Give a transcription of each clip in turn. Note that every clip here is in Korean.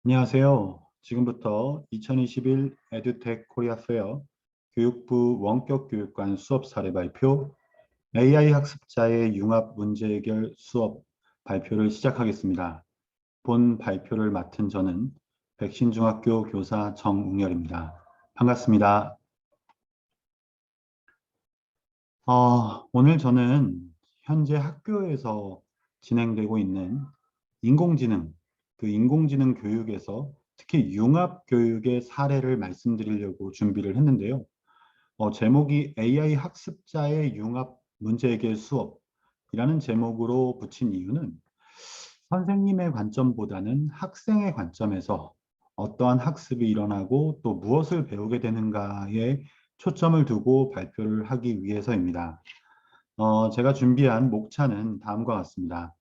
안녕하세요. 지금부터 2021 에듀텍 코리아 페어 교육부 원격 교육관 수업 사례 발표 AI 학습자의 융합 문제 해결 수업 발표를 시작하겠습니다. 본 발표를 맡은 저는 백신중학교 교사 정웅열입니다. 반갑습니다. 오늘 저는 현재 학교에서 진행되고 있는 인공지능, 그 인공지능 교육에서 특히 융합 교육의 사례를 말씀드리려고 준비를 했는데요. 제목이 AI 학습자의 융합 문제 해결 수업이라는 제목으로 붙인 이유는 선생님의 관점보다는 학생의 관점에서 어떠한 학습이 일어나고 또 무엇을 배우게 되는가에 초점을 두고 발표를 하기 위해서입니다. 제가 준비한 목차는 다음과 같습니다.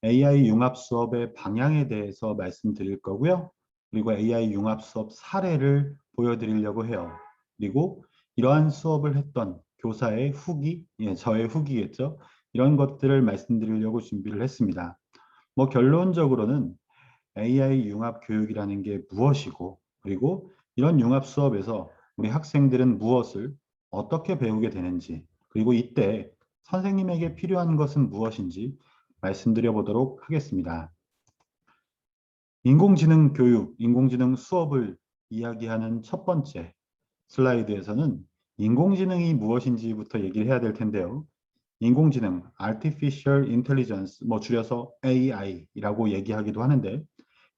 AI 융합 수업의 방향에 대해서 말씀드릴 거고요. 그리고 AI 융합 수업 사례를 보여드리려고 해요. 그리고 이러한 수업을 했던 교사의 후기, 저의 후기겠죠. 이런 것들을 말씀드리려고 준비를 했습니다. 결론적으로는 AI 융합 교육이라는 게 무엇이고, 그리고 이런 융합 수업에서 우리 학생들은 무엇을 어떻게 배우게 되는지, 그리고 이때 선생님에게 필요한 것은 무엇인지 말씀드려 보도록 하겠습니다. 인공지능 교육, 인공지능 수업을 이야기하는 첫 번째 슬라이드에서는 인공지능이 무엇인지부터 얘기를 해야 될 텐데요. 인공지능, Artificial Intelligence, 줄여서 AI라고 얘기하기도 하는데,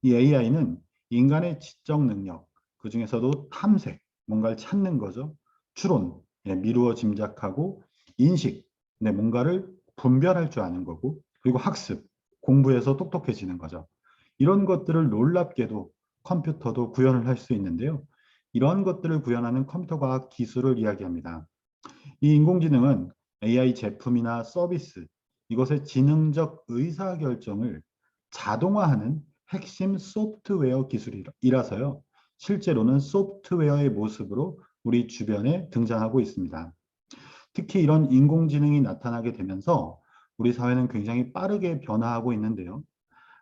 이 AI는 인간의 지적 능력, 그 중에서도 탐색, 뭔가를 찾는 거죠. 추론, 미루어 짐작하고, 인식, 뭔가를 분별할 줄 아는 거고, 그리고 학습, 공부해서 똑똑해지는 거죠. 이런 것들을 놀랍게도 컴퓨터도 구현을 할 수 있는데요. 이런 것들을 구현하는 컴퓨터 과학 기술을 이야기합니다. 이 인공지능은 AI 제품이나 서비스, 이것의 지능적 의사결정을 자동화하는 핵심 소프트웨어 기술이라서요. 실제로는 소프트웨어의 모습으로 우리 주변에 등장하고 있습니다. 특히 이런 인공지능이 나타나게 되면서 우리 사회는 굉장히 빠르게 변화하고 있는데요.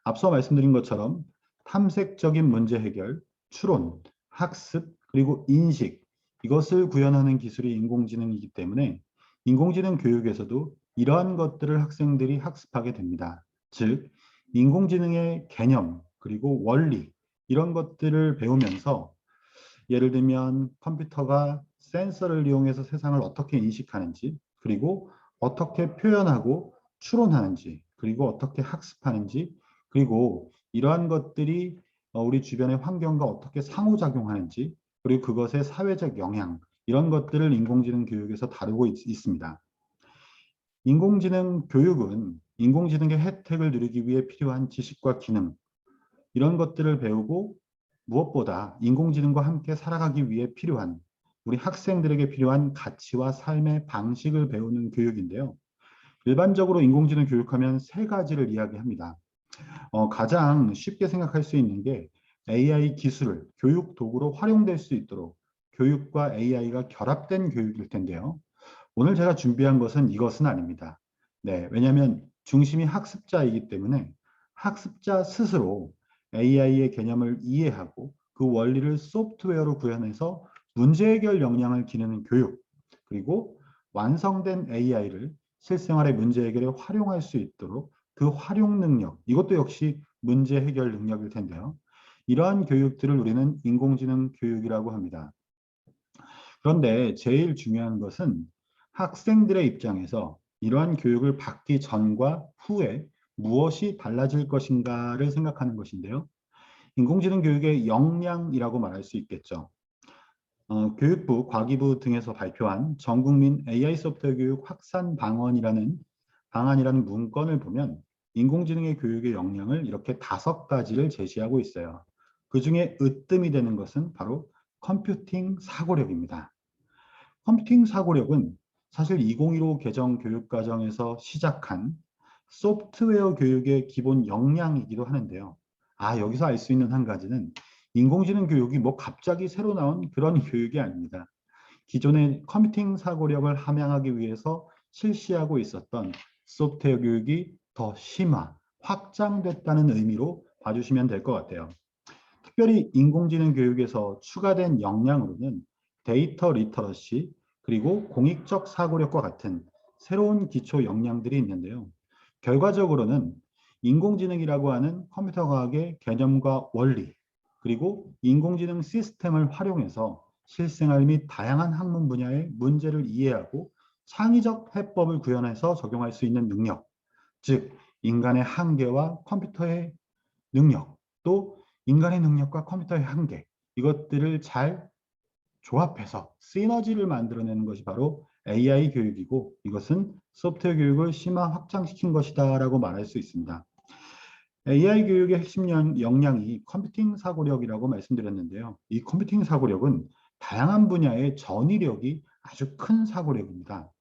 앞서 말씀드린 것처럼 탐색적인 문제 해결, 추론, 학습, 그리고 인식, 이것을 구현하는 기술이 인공지능이기 때문에 인공지능 교육에서도 이러한 것들을 학생들이 학습하게 됩니다. 즉, 인공지능의 개념, 그리고 원리, 이런 것들을 배우면서 예를 들면 컴퓨터가 센서를 이용해서 세상을 어떻게 인식하는지, 그리고 어떻게 표현하고 추론하는지, 그리고 어떻게 학습하는지, 그리고 이러한 것들이 우리 주변의 환경과 어떻게 상호작용하는지, 그리고 그것의 사회적 영향, 이런 것들을 인공지능 교육에서 다루고 있습니다. 인공지능 교육은 인공지능의 혜택을 누리기 위해 필요한 지식과 기능, 이런 것들을 배우고 무엇보다 인공지능과 함께 살아가기 위해 필요한 우리 학생들에게 필요한 가치와 삶의 방식을 배우는 교육인데요. 일반적으로 인공지능 교육하면 세 가지를 이야기합니다. 가장 쉽게 생각할 수 있는 게 AI 기술을 교육 도구로 활용될 수 있도록 교육과 AI가 결합된 교육일 텐데요. 오늘 제가 준비한 것은 이것은 아닙니다. 네, 왜냐하면 중심이 학습자이기 때문에 학습자 스스로 AI의 개념을 이해하고 그 원리를 소프트웨어로 구현해서 문제 해결 역량을 기르는 교육, 그리고 완성된 AI를 실생활의 문제 해결에 활용할 수 있도록 그 활용 능력, 이것도 역시 문제 해결 능력일 텐데요. 이러한 교육들을 우리는 인공지능 교육이라고 합니다. 그런데 제일 중요한 것은 학생들의 입장에서 이러한 교육을 받기 전과 후에 무엇이 달라질 것인가를 생각하는 것인데요. 인공지능 교육의 역량이라고 말할 수 있겠죠. 교육부, 과기부 등에서 발표한 전국민 AI 소프트웨어 교육 확산 방안이라는 문건을 보면 인공지능의 교육의 역량을 이렇게 5가지를 제시하고 있어요. 그 중에 으뜸이 되는 것은 바로 컴퓨팅 사고력입니다. 컴퓨팅 사고력은 사실 2015 개정 교육과정에서 시작한 소프트웨어 교육의 기본 역량이기도 하는데요. 여기서 알 수 있는 한 가지는 인공지능 교육이 갑자기 새로 나온 그런 교육이 아닙니다. 기존의 컴퓨팅 사고력을 함양하기 위해서 실시하고 있었던 소프트웨어 교육이 더 심화, 확장됐다는 의미로 봐주시면 될 것 같아요. 특별히 인공지능 교육에서 추가된 역량으로는 데이터 리터러시 그리고 공익적 사고력과 같은 새로운 기초 역량들이 있는데요. 결과적으로는 인공지능이라고 하는 컴퓨터 과학의 개념과 원리 그리고 인공지능 시스템을 활용해서 실생활 및 다양한 학문 분야의 문제를 이해하고 창의적 해법을 구현해서 적용할 수 있는 능력, 즉 인간의 한계와 컴퓨터의 능력, 또 인간의 능력과 컴퓨터의 한계, 이것들을 잘 조합해서 시너지를 만들어내는 것이 바로 AI 교육이고, 이것은 소프트웨어 교육을 심화 확장시킨 것이다라고 말할 수 있습니다. AI 교육의 핵심 역량이 컴퓨팅 사고력이라고 말씀드렸는데요. 이 컴퓨팅 사고력은 다양한 분야의 전이력이 아주 큰 사고력입니다.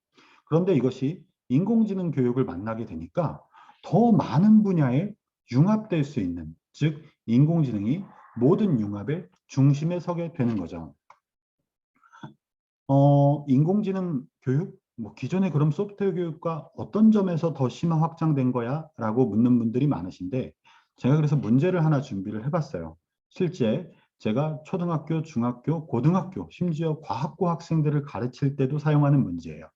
그런데 이것이 인공지능 교육을 만나게 되니까 더 많은 분야에 융합될 수 있는, 즉 인공지능이 모든 융합의 중심에 서게 되는 거죠. 인공지능 교육? 뭐 기존의 그럼 소프트웨어 교육과 어떤 점에서 더 심화 확장된 거야? 라고 묻는 분들이 많으신데, 제가 그래서 문제를 하나 준비를 해봤어요. 실제 제가 초등학교, 중학교, 고등학교, 심지어 과학고 학생들을 가르칠 때도 사용하는 문제예요.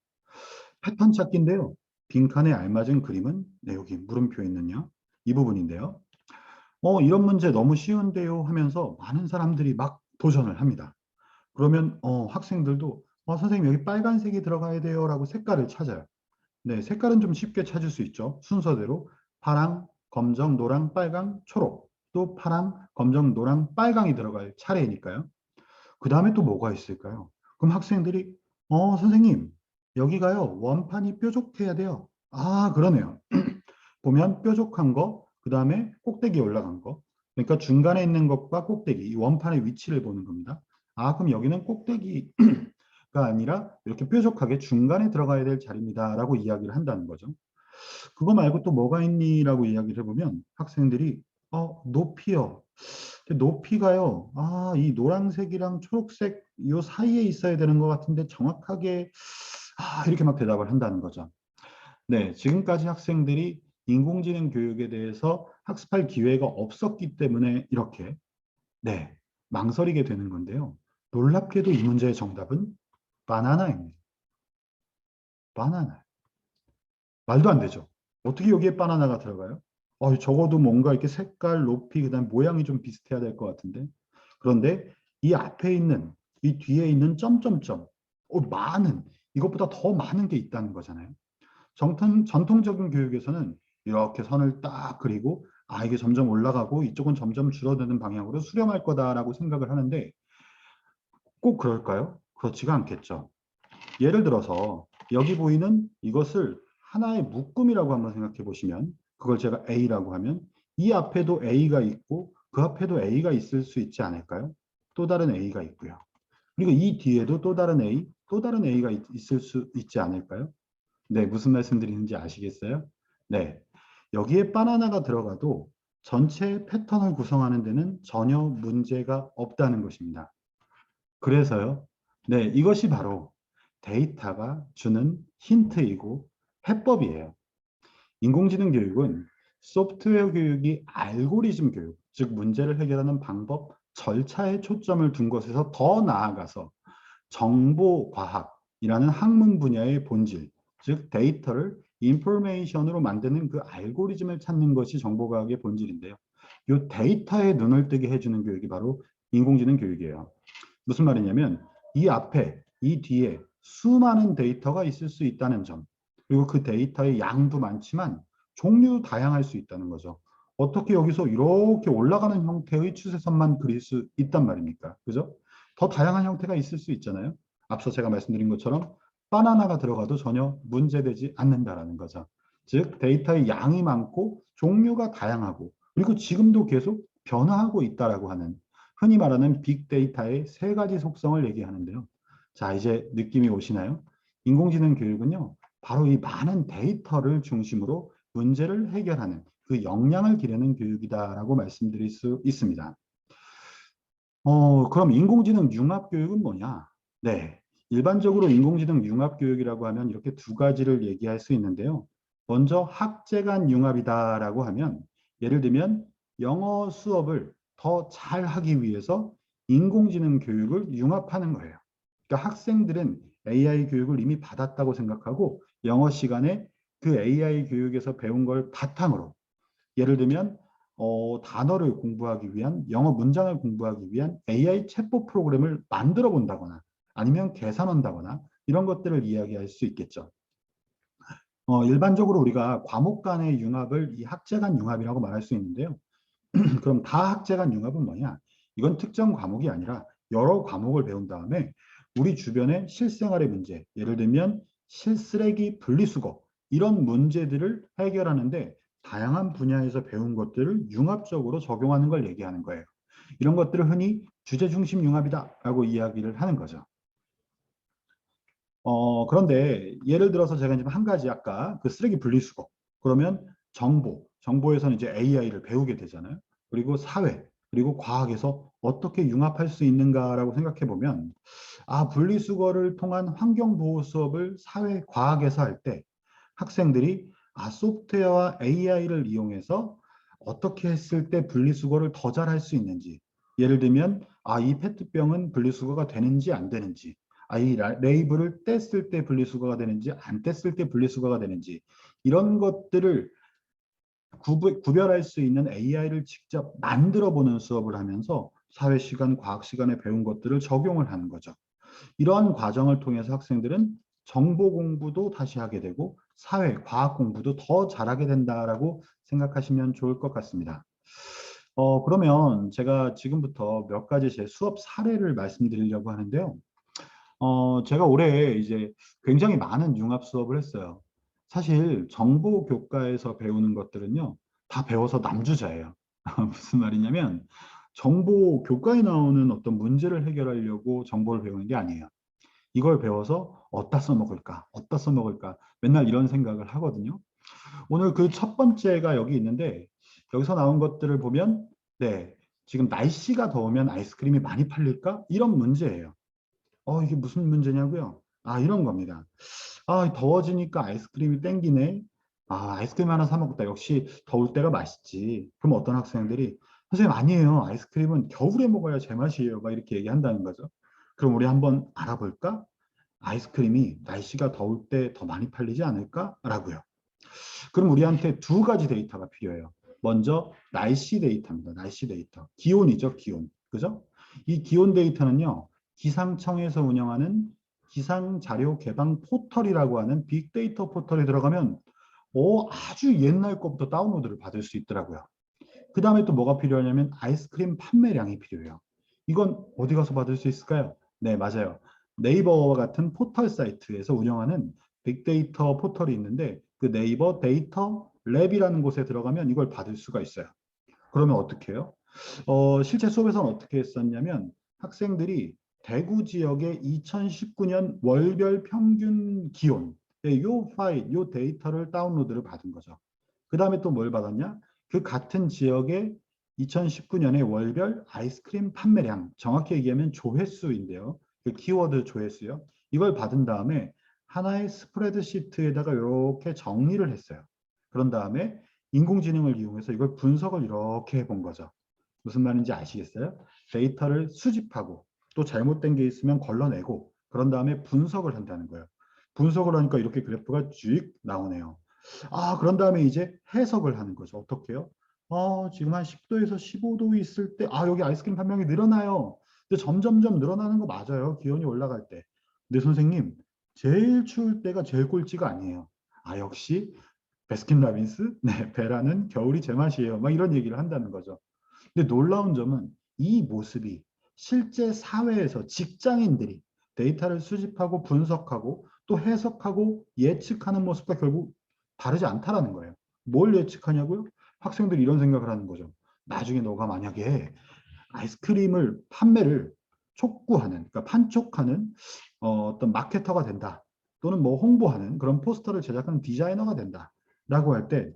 패턴 찾기인데요. 빈칸에 알맞은 그림은, 네, 여기 물음표 있는요. 이 부분인데요. 이런 문제 너무 쉬운데요 하면서 많은 사람들이 막 도전을 합니다. 그러면 학생들도 선생님 여기 빨간색이 들어가야 돼요 라고 색깔을 찾아요. 네, 색깔은 좀 쉽게 찾을 수 있죠. 순서대로 파랑, 검정, 노랑, 빨강, 초록, 또 파랑, 검정, 노랑, 빨강이 들어갈 차례니까요. 그 다음에 또 뭐가 있을까요? 그럼 학생들이 선생님 여기가요 원판이 뾰족해야 돼요. 아, 그러네요. 보면 뾰족한 거, 그 다음에 꼭대기에 올라간 거. 그러니까 중간에 있는 것과 꼭대기, 이 원판의 위치를 보는 겁니다. 아, 그럼 여기는 꼭대기가 아니라 이렇게 뾰족하게 중간에 들어가야 될 자리입니다라고 이야기를 한다는 거죠. 그거 말고 또 뭐가 있니라고 이야기를 해보면 학생들이 높이요. 근데 높이가요. 아, 이 노란색이랑 초록색 요 사이에 있어야 되는 것 같은데 정확하게 이렇게 막 대답을 한다는 거죠. 네, 지금까지 학생들이 인공지능 교육에 대해서 학습할 기회가 없었기 때문에 이렇게 네, 망설이게 되는 건데요. 놀랍게도 이 문제의 정답은 바나나입니다. 바나나. 말도 안 되죠. 어떻게 여기에 바나나가 들어가요? 적어도 뭔가 이렇게 색깔, 높이, 그다음 모양이 좀 비슷해야 될 것 같은데. 그런데 이 앞에 있는, 이 뒤에 있는 점점점, 많은, 이것보다 더 많은 게 있다는 거잖아요. 전통적인 교육에서는 이렇게 선을 딱 그리고 이게 점점 올라가고 이쪽은 점점 줄어드는 방향으로 수렴할 거다라고 생각을 하는데 꼭 그럴까요? 그렇지가 않겠죠. 예를 들어서 여기 보이는 이것을 하나의 묶음이라고 한번 생각해 보시면 그걸 제가 A라고 하면 이 앞에도 A가 있고 그 앞에도 A가 있을 수 있지 않을까요? 또 다른 A가 있고요. 그리고 이 뒤에도 또 다른 A, 또 다른 A가 있을 수 있지 않을까요? 네, 무슨 말씀드리는지 아시겠어요? 네, 여기에 바나나가 들어가도 전체 패턴을 구성하는 데는 전혀 문제가 없다는 것입니다. 그래서요, 네, 이것이 바로 데이터가 주는 힌트이고 해법이에요. 인공지능 교육은 소프트웨어 교육이 알고리즘 교육, 즉 문제를 해결하는 방법, 절차에 초점을 둔 것에서 더 나아가서 정보과학이라는 학문 분야의 본질, 즉 데이터를 인포메이션으로 만드는 그 알고리즘을 찾는 것이 정보과학의 본질인데요. 이 데이터에 눈을 뜨게 해주는 교육이 바로 인공지능 교육이에요. 무슨 말이냐면 이 앞에, 이 뒤에 수많은 데이터가 있을 수 있다는 점, 그리고 그 데이터의 양도 많지만 종류도 다양할 수 있다는 거죠. 어떻게 여기서 이렇게 올라가는 형태의 추세선만 그릴 수 있단 말입니까? 그죠? 더 다양한 형태가 있을 수 있잖아요. 앞서 제가 말씀드린 것처럼 바나나가 들어가도 전혀 문제되지 않는다라는 거죠. 즉 데이터의 양이 많고 종류가 다양하고 그리고 지금도 계속 변화하고 있다라고 하는 흔히 말하는 빅데이터의 세 가지 속성을 얘기하는데요. 자, 이제 느낌이 오시나요? 인공지능 교육은요, 바로 이 많은 데이터를 중심으로 문제를 해결하는 그 역량을 기르는 교육이다라고 말씀드릴 수 있습니다. 그럼 인공지능 융합 교육은 뭐냐? 네. 일반적으로 인공지능 융합 교육이라고 하면 이렇게 두 가지를 얘기할 수 있는데요. 먼저 학제 간 융합이다라고 하면 예를 들면 영어 수업을 더 잘하기 위해서 인공지능 교육을 융합하는 거예요. 그러니까 학생들은 AI 교육을 이미 받았다고 생각하고 영어 시간에 그 AI 교육에서 배운 걸 바탕으로 예를 들면 단어를 공부하기 위한 영어 문장을 공부하기 위한 AI 챗봇 프로그램을 만들어 본다거나 아니면 계산한다거나 이런 것들을 이야기할 수 있겠죠. 일반적으로 우리가 과목 간의 융합을 이 학제 간 융합이라고 말할 수 있는데요. 그럼 다학제 간 융합은 뭐냐? 이건 특정 과목이 아니라 여러 과목을 배운 다음에 우리 주변의 실생활의 문제, 예를 들면 실쓰레기 분리수거 이런 문제들을 해결하는데 다양한 분야에서 배운 것들을 융합적으로 적용하는 걸 얘기하는 거예요. 이런 것들을 흔히 주제 중심 융합이다라고 이야기를 하는 거죠. 그런데 예를 들어서 제가 지금 한 가지 아까 그 쓰레기 분리수거 그러면 정보에서는 이제 AI를 배우게 되잖아요. 그리고 사회, 그리고 과학에서 어떻게 융합할 수 있는가라고 생각해 보면 분리수거를 통한 환경보호 수업을 사회 과학에서 할 때 학생들이 소프트웨어와 AI를 이용해서 어떻게 했을 때 분리수거를 더 잘할 수 있는지 예를 들면 이 페트병은 분리수거가 되는지 안 되는지 이 레이블을 뗐을 때 분리수거가 되는지 안 뗐을 때 분리수거가 되는지 이런 것들을 구별할 수 있는 AI를 직접 만들어 보는 수업을 하면서 사회 시간, 과학 시간에 배운 것들을 적용을 하는 거죠. 이러한 과정을 통해서 학생들은 정보 공부도 다시 하게 되고 사회, 과학 공부도 더 잘하게 된다라고 생각하시면 좋을 것 같습니다. 그러면 제가 지금부터 몇 가지 제 수업 사례를 말씀드리려고 하는데요. 제가 올해 이제 굉장히 많은 융합 수업을 했어요. 사실 정보 교과에서 배우는 것들은요, 다 배워서 남주자예요. 무슨 말이냐면, 정보 교과에 나오는 어떤 문제를 해결하려고 정보를 배우는 게 아니에요. 이걸 배워서 어디다 써먹을까? 어디다 써먹을까? 맨날 이런 생각을 하거든요. 오늘 그 첫 번째가 여기 있는데, 여기서 나온 것들을 보면, 네, 지금 날씨가 더우면 아이스크림이 많이 팔릴까? 이런 문제예요. 이게 무슨 문제냐고요? 이런 겁니다. 더워지니까 아이스크림이 땡기네. 아이스크림 하나 사 먹었다. 역시 더울 때가 맛있지. 그럼 어떤 학생들이 선생님 아니에요. 아이스크림은 겨울에 먹어야 제맛이에요. 막 이렇게 얘기한다는 거죠. 그럼 우리 한번 알아볼까? 아이스크림이 날씨가 더울 때 더 많이 팔리지 않을까라고요. 그럼 우리한테 두 가지 데이터가 필요해요. 먼저 날씨 데이터입니다. 날씨 데이터. 기온이죠, 기온. 그죠? 이 기온 데이터는요. 기상청에서 운영하는 기상자료 개방 포털이라고 하는 빅데이터 포털에 들어가면 아주 옛날 거부터 다운로드를 받을 수 있더라고요. 그 다음에 또 뭐가 필요하냐면 아이스크림 판매량이 필요해요. 이건 어디 가서 받을 수 있을까요? 네, 맞아요. 네이버와 같은 포털 사이트에서 운영하는 빅데이터 포털이 있는데 그 네이버 데이터 랩이라는 곳에 들어가면 이걸 받을 수가 있어요. 그러면 어떻게 해요? 실제 수업에서는 어떻게 했었냐면 학생들이 대구 지역의 2019년 월별 평균 기온, 요 파일, 요 데이터를 다운로드를 받은 거죠. 그 다음에 또 뭘 받았냐? 그 같은 지역의 2019년의 월별 아이스크림 판매량, 정확히 얘기하면 조회수인데요. 그 키워드 조회수요. 이걸 받은 다음에 하나의 스프레드시트에다가 이렇게 정리를 했어요. 그런 다음에 인공지능을 이용해서 이걸 분석을 이렇게 해본 거죠. 무슨 말인지 아시겠어요? 데이터를 수집하고 또 잘못된 게 있으면 걸러내고 그런 다음에 분석을 한다는 거예요. 분석을 하니까 이렇게 그래프가 쭉 나오네요. 그런 다음에 이제 해석을 하는 거죠. 어떻게 해요? 지금 한 10도에서 15도 있을 때, 여기 아이스크림 판매량이 늘어나요. 근데 점점점 늘어나는 거 맞아요. 기온이 올라갈 때. 근데 선생님, 제일 추울 때가 제일 꼴찌가 아니에요. 역시 베스킨라빈스? 네, 베라는 겨울이 제맛이에요. 막 이런 얘기를 한다는 거죠. 근데 놀라운 점은 이 모습이 실제 사회에서 직장인들이 데이터를 수집하고 분석하고 또 해석하고 예측하는 모습과 결국 다르지 않다라는 거예요. 뭘 예측하냐고요? 학생들이 이런 생각을 하는 거죠. 나중에 너가 만약에 아이스크림을 판매를 촉구하는, 그러니까 판촉하는 어떤 마케터가 된다. 또는 뭐 홍보하는 그런 포스터를 제작하는 디자이너가 된다. 라고 할 때,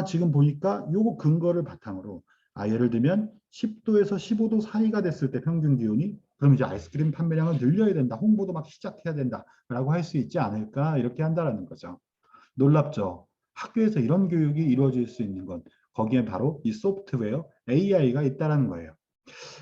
지금 보니까 요거 근거를 바탕으로, 예를 들면 10도에서 15도 사이가 됐을 때 평균 기온이, 그럼 이제 아이스크림 판매량을 늘려야 된다. 홍보도 막 시작해야 된다. 라고 할 수 있지 않을까? 이렇게 한다라는 거죠. 놀랍죠? 학교에서 이런 교육이 이루어질 수 있는 건 거기에 바로 이 소프트웨어 AI가 있다라는 거예요.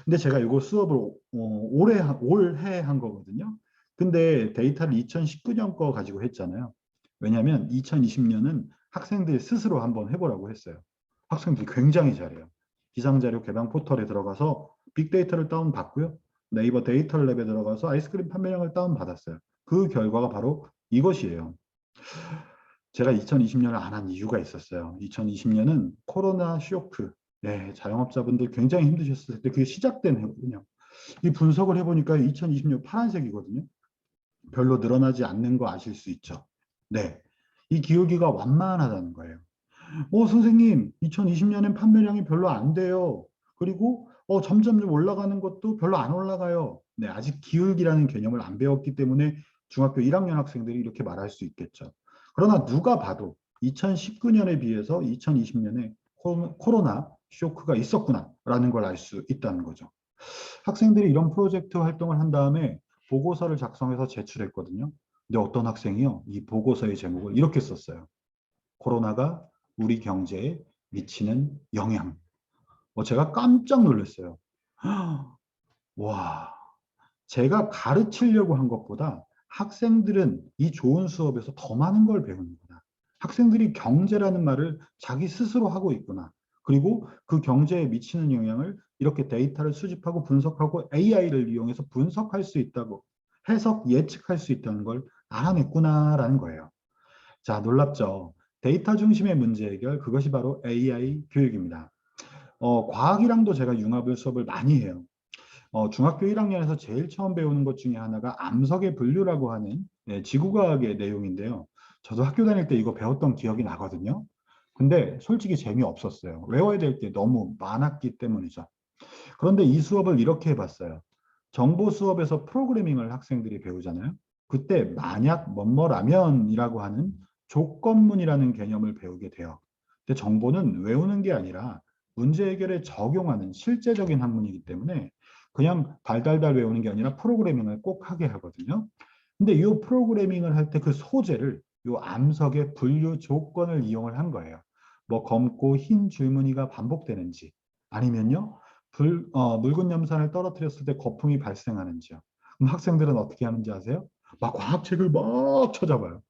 근데 제가 이거 수업을 올해 한 거거든요. 근데 데이터를 2019년 거 가지고 했잖아요. 왜냐하면 2020년은 학생들이 스스로 한번 해보라고 했어요. 학생들이 굉장히 잘해요. 기상자료 개방 포털에 들어가서 빅데이터를 다운받고요. 네이버 데이터 랩에 들어가서 아이스크림 판매량을 다운받았어요. 그 결과가 바로 이것이에요. 제가 2020년을 안 한 이유가 있었어요. 2020년은 코로나 쇼크, 네, 자영업자분들 굉장히 힘드셨을 때 그게 시작된 해거든요. 이 분석을 해보니까 2020년 파란색이거든요. 별로 늘어나지 않는 거 아실 수 있죠. 네, 이 기울기가 완만하다는 거예요. 선생님, 2020년엔 판매량이 별로 안 돼요. 그리고 점점 올라가는 것도 별로 안 올라가요. 네, 아직 기울기라는 개념을 안 배웠기 때문에 중학교 1학년 학생들이 이렇게 말할 수 있겠죠. 그러나 누가 봐도 2019년에 비해서 2020년에 코로나 쇼크가 있었구나라는 걸 알 수 있다는 거죠. 학생들이 이런 프로젝트 활동을 한 다음에 보고서를 작성해서 제출했거든요. 근데 어떤 학생이요, 이 보고서의 제목을 이렇게 썼어요. 코로나가 우리 경제에 미치는 영향. 제가 깜짝 놀랐어요. 와, 제가 가르치려고 한 것보다 학생들은 이 좋은 수업에서 더 많은 걸 배우는구나. 학생들이 경제라는 말을 자기 스스로 하고 있구나. 그리고 그 경제에 미치는 영향을 이렇게 데이터를 수집하고 분석하고 AI를 이용해서 분석할 수 있다고, 해석, 예측할 수 있다는 걸 알아냈구나라는 거예요. 자, 놀랍죠? 데이터 중심의 문제 해결, 그것이 바로 AI 교육입니다. 과학이랑도 제가 융합을 수업을 많이 해요. 중학교 1학년에서 제일 처음 배우는 것 중에 하나가 암석의 분류라고 하는 지구과학의 내용인데요. 저도 학교 다닐 때 이거 배웠던 기억이 나거든요. 근데 솔직히 재미없었어요. 외워야 될 게 너무 많았기 때문이죠. 그런데 이 수업을 이렇게 해봤어요. 정보 수업에서 프로그래밍을 학생들이 배우잖아요. 그때 만약 뭐뭐라면이라고 하는 조건문이라는 개념을 배우게 돼요. 근데 정보는 외우는 게 아니라 문제 해결에 적용하는 실제적인 학문이기 때문에 그냥 달달달 외우는 게 아니라 프로그래밍을 꼭 하게 하거든요. 근데 이 프로그래밍을 할 때 그 소재를 이 암석의 분류 조건을 이용을 한 거예요. 뭐 검고 흰 줄무늬가 반복되는지 아니면요 묽은 염산을 떨어뜨렸을 때 거품이 발생하는지요. 그럼 학생들은 어떻게 하는지 아세요? 막 과학책을 막 찾아봐요.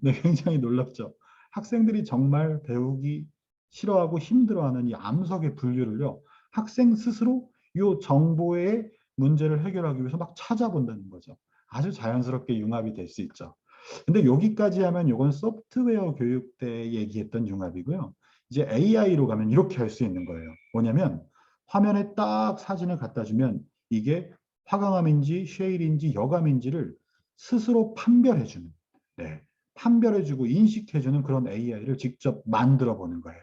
네, 굉장히 놀랍죠. 학생들이 정말 배우기 싫어하고 힘들어하는 이 암석의 분류를요, 학생 스스로 이 정보의 문제를 해결하기 위해서 막 찾아본다는 거죠. 아주 자연스럽게 융합이 될 수 있죠. 근데 여기까지 하면 이건 소프트웨어 교육 때 얘기했던 융합이고요. 이제 AI로 가면 이렇게 할 수 있는 거예요. 뭐냐면 화면에 딱 사진을 갖다 주면 이게 화강암인지 쉐일인지 여감인지를 스스로 판별해주는, 네, 판별해주고 인식해주는 그런 AI를 직접 만들어 보는 거예요.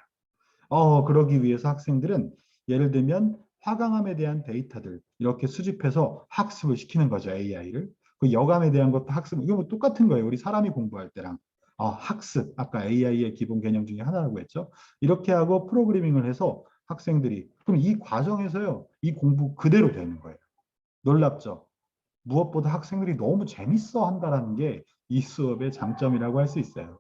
그러기 위해서 학생들은 예를 들면 화강암에 대한 데이터들 이렇게 수집해서 학습을 시키는 거죠, AI를. 그 여감에 대한 것도 학습, 이거 뭐 똑같은 거예요. 우리 사람이 공부할 때랑. 학습, 아까 AI의 기본 개념 중에 하나라고 했죠. 이렇게 하고 프로그래밍을 해서 학생들이, 그럼 이 과정에서요, 이 공부 그대로 되는 거예요. 놀랍죠? 무엇보다 학생들이 너무 재밌어 한다라는 게 이 수업의 장점이라고 할 수 있어요.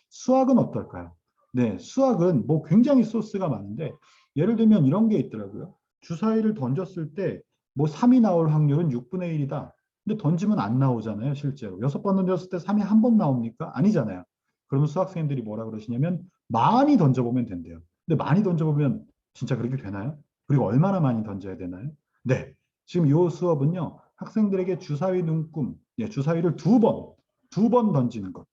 수학은 어떨까요? 네, 수학은 뭐 굉장히 소스가 많은데 예를 들면 이런 게 있더라고요. 주사위를 던졌을 때 뭐 3이 나올 확률은 6분의 1이다. 근데 던지면 안 나오잖아요, 실제로. 6번 던졌을 때 3이 한 번 나옵니까? 아니잖아요. 그러면 수학생들이 뭐라 그러시냐면 많이 던져보면 된대요. 근데 많이 던져보면 진짜 그렇게 되나요? 그리고 얼마나 많이 던져야 되나요? 네, 지금 이 수업은요. 학생들에게 주사위 눈금, 주사위를 두 번 던지는 것.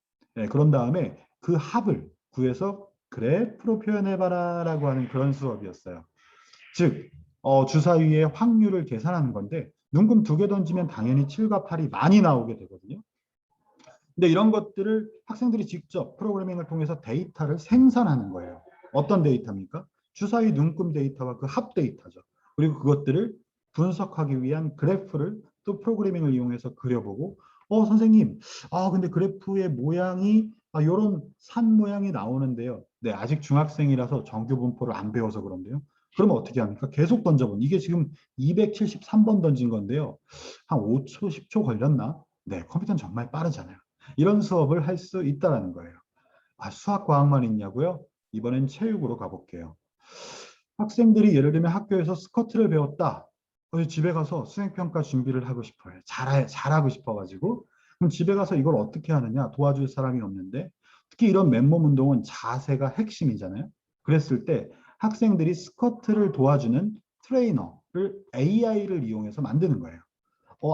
그런 다음에 그 합을 구해서 그래프로 표현해봐라라고 하는 그런 수업이었어요. 즉, 주사위의 확률을 계산하는 건데 눈금 2개 던지면 당연히 7과 8이 많이 나오게 되거든요. 근데 이런 것들을 학생들이 직접 프로그래밍을 통해서 데이터를 생산하는 거예요. 어떤 데이터입니까? 주사위 눈금 데이터와 그 합 데이터죠. 그리고 그것들을 분석하기 위한 그래프를 또 프로그래밍을 이용해서 그려보고 선생님, 근데 그래프의 모양이 이런 산 모양이 나오는데요. 네, 아직 중학생이라서 정규 분포를 안 배워서 그런데요. 그러면 어떻게 합니까? 계속 던져본. 이게 지금 273번 던진 건데요. 한 5초, 10초 걸렸나? 네, 컴퓨터는 정말 빠르잖아요. 이런 수업을 할 수 있다는 거예요. 수학 과학만 있냐고요? 이번엔 체육으로 가볼게요. 학생들이 예를 들면 학교에서 스커트를 배웠다. 집에 가서 수행평가 준비를 하고 싶어요. 잘하고 싶어가지고. 그럼 집에 가서 이걸 어떻게 하느냐? 도와줄 사람이 없는데, 특히 이런 맨몸 운동은 자세가 핵심이잖아요. 그랬을 때 학생들이 스커트를 도와주는 트레이너를 AI를 이용해서 만드는 거예요.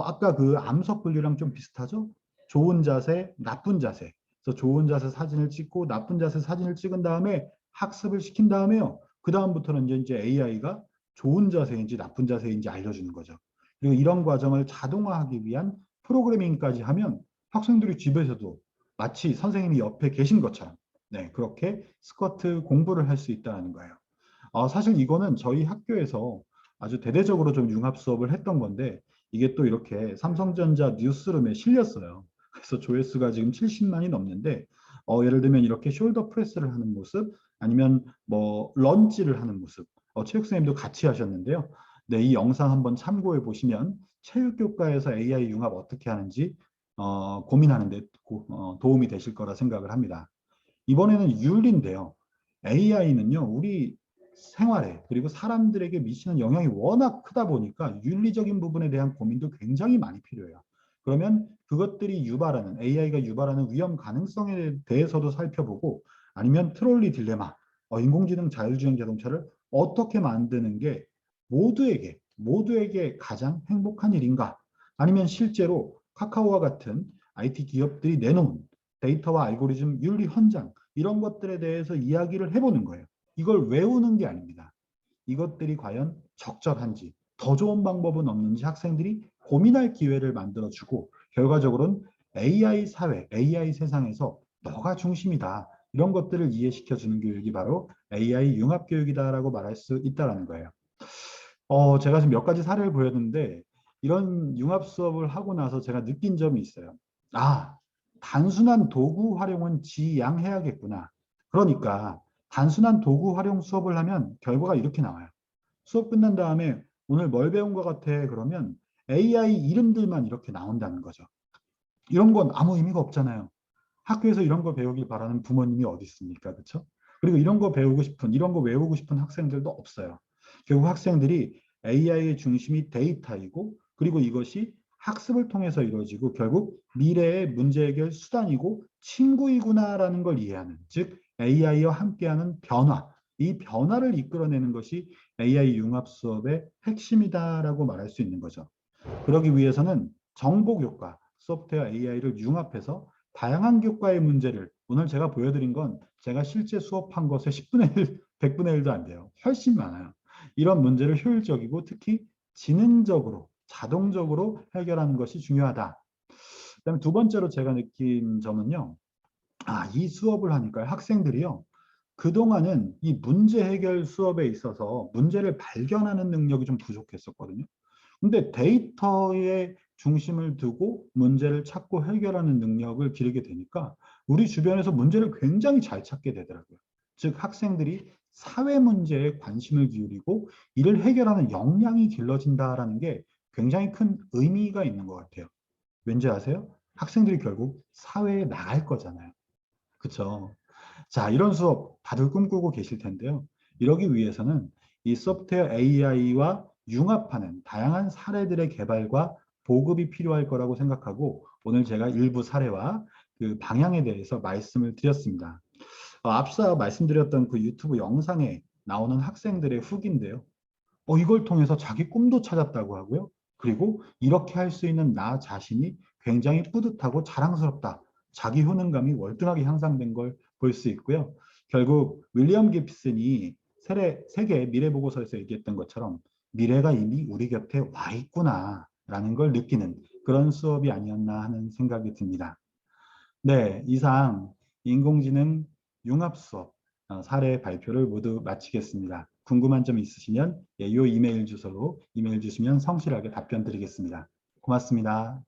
아까 그 암석 분류랑 좀 비슷하죠? 좋은 자세, 나쁜 자세. 그래서 좋은 자세 사진을 찍고 나쁜 자세 사진을 찍은 다음에 학습을 시킨 다음에요. 그 다음부터는 이제 AI가 좋은 자세인지 나쁜 자세인지 알려주는 거죠. 그리고 이런 과정을 자동화하기 위한 프로그래밍까지 하면 학생들이 집에서도 마치 선생님이 옆에 계신 것처럼 네, 그렇게 스쿼트 공부를 할 수 있다는 거예요. 사실 이거는 저희 학교에서 아주 대대적으로 좀 융합 수업을 했던 건데 이게 또 이렇게 삼성전자 뉴스룸에 실렸어요. 그래서 조회수가 지금 70만이 넘는데 예를 들면 이렇게 숄더 프레스를 하는 모습 아니면 뭐 런지를 하는 모습 체육 선생님도 같이 하셨는데요. 네, 이 영상 한번 참고해 보시면 체육교과에서 AI 융합 어떻게 하는지 고민하는 데 도움이 되실 거라 생각을 합니다. 이번에는 윤리인데요. AI는요, 우리 생활에 그리고 사람들에게 미치는 영향이 워낙 크다 보니까 윤리적인 부분에 대한 고민도 굉장히 많이 필요해요. 그러면 그것들이 유발하는 AI가 유발하는 위험 가능성에 대해서도 살펴보고 아니면 트롤리 딜레마, 인공지능 자율주행 자동차를 어떻게 만드는 게 모두에게 가장 행복한 일인가? 아니면 실제로 카카오와 같은 IT 기업들이 내놓은 데이터와 알고리즘 윤리 현장 이런 것들에 대해서 이야기를 해보는 거예요. 이걸 외우는 게 아닙니다. 이것들이 과연 적절한지 더 좋은 방법은 없는지 학생들이 고민할 기회를 만들어주고 결과적으로는 AI 사회, AI 세상에서 너가 중심이다. 이런 것들을 이해시켜주는 교육이 바로 AI 융합교육이다라고 말할 수 있다는 거예요. 제가 지금 몇 가지 사례를 보였는데 이런 융합 수업을 하고 나서 제가 느낀 점이 있어요. 단순한 도구 활용은 지양해야겠구나. 그러니까 단순한 도구 활용 수업을 하면 결과가 이렇게 나와요. 수업 끝난 다음에 오늘 뭘 배운 것 같아? 그러면 AI 이름들만 이렇게 나온다는 거죠. 이런 건 아무 의미가 없잖아요. 학교에서 이런 거 배우길 바라는 부모님이 어디 있습니까? 그렇죠? 그리고 이런 거 배우고 싶은, 이런 거 외우고 싶은 학생들도 없어요. 결국 학생들이 AI의 중심이 데이터이고 그리고 이것이 학습을 통해서 이루어지고 결국 미래의 문제 해결 수단이고 친구이구나라는 걸 이해하는 즉 AI와 함께하는 변화 이 변화를 이끌어내는 것이 AI 융합 수업의 핵심이다라고 말할 수 있는 거죠. 그러기 위해서는 정보 교과, 소프트웨어 AI를 융합해서 다양한 교과의 문제를 오늘 제가 보여드린 건 제가 실제 수업한 것의 10분의 1, 100분의 1도 안 돼요. 훨씬 많아요. 이런 문제를 효율적이고 특히 지능적으로, 자동적으로 해결하는 것이 중요하다. 그다음에 두 번째로 제가 느낀 점은요. 이 수업을 하니까 학생들이요. 그동안은 이 문제 해결 수업에 있어서 문제를 발견하는 능력이 좀 부족했었거든요. 근데 데이터에 중심을 두고 문제를 찾고 해결하는 능력을 기르게 되니까 우리 주변에서 문제를 굉장히 잘 찾게 되더라고요. 즉 학생들이 사회 문제에 관심을 기울이고 이를 해결하는 역량이 길러진다라는 게 굉장히 큰 의미가 있는 것 같아요. 왠지 아세요? 학생들이 결국 사회에 나갈 거잖아요. 그렇죠? 자, 이런 수업 다들 꿈꾸고 계실 텐데요. 이러기 위해서는 이 소프트웨어 AI와 융합하는 다양한 사례들의 개발과 보급이 필요할 거라고 생각하고 오늘 제가 일부 사례와 그 방향에 대해서 말씀을 드렸습니다. 앞서 말씀드렸던 그 유튜브 영상에 나오는 학생들의 후기인데요. 이걸 통해서 자기 꿈도 찾았다고 하고요. 그리고 이렇게 할 수 있는 나 자신이 굉장히 뿌듯하고 자랑스럽다. 자기 효능감이 월등하게 향상된 걸 볼 수 있고요. 결국 윌리엄 깁슨이 세계 미래 보고서에서 얘기했던 것처럼 미래가 이미 우리 곁에 와 있구나라는 걸 느끼는 그런 수업이 아니었나 하는 생각이 듭니다. 네, 이상 인공지능 융합 수업 사례 발표를 모두 마치겠습니다. 궁금한 점 있으시면 이 이메일 주소로 이메일 주시면 성실하게 답변 드리겠습니다. 고맙습니다.